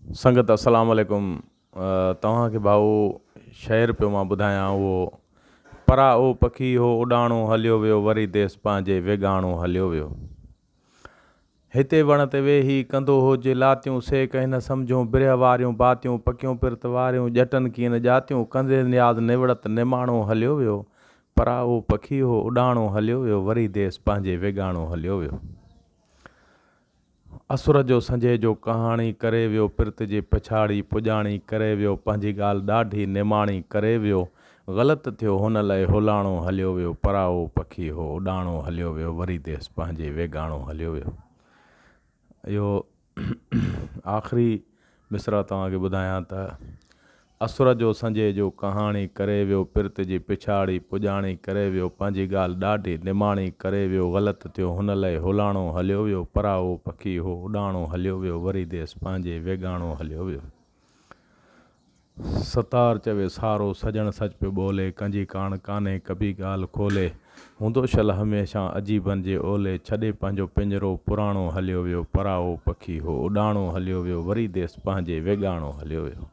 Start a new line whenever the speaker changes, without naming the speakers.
संगत अस्सलाम वालेकुम। तव्हांखे भाऊ शहर पियो मां ॿुधायां उहो परा ओ पखी हो उॾाणो हलियो वियो वरी देस पंहिंजे वेगाणो हलियो वियो। हिते वण ते वेही कंदो हुजे लातियूं सेक हिन सम्झूं बिरह वारियूं बातियूं पकियूं पिरत वारियूं ॼटनि कीन ॼातियूं कंदे नियाज़ निवड़त निमाणो हलियो वियो। परा ओ पखी हो उॾाणो हलियो वियो वरी देस पंहिंजे वेगाणो हलियो वियो। असुर जो संजय जो कहाणी करे वियो पिरत जे पछाड़ी पुॼाणी करे वियो पंहिंजी ॻाल्हि ॾाढी निमाणी करे वियो। ग़लति थियो हुन लाइ हुलाणो हलियो वियो परा ओ पखी हो उॾाणो हलियो वियो वरी देस पंहिंजे वेगाणो हलियो वियो। इहो आख़िरी मिसरा तव्हांखे ॿुधायां त असुर जो संजय जो कहाणी करे वियो पिरत जी पिछाड़ी पुॼाणी करे वियो पंहिंजी ॻाल्हि ॾाढी निमाणी करे वियो। ग़लति थियो हुन लाइ हुलाणो हलियो वियो परा ओ पखी हो उॾाणो हलियो वियो वरी देस पंहिंजे वेगाणो हलियो वियो। सतार चवे सारो सजण सच पियो ॿोले कंहिंजी कान कान्हे कभी ॻाल्हि खोले हूंदो शल हमेशह अजीबनि जे ओले छॾे पंहिंजो पिंजरो पुराणो हलियो वियो परा ओ पखी हो उॾाणो हलियो वियो वरी देस पंहिंजे वेगाणो हलियो वियो।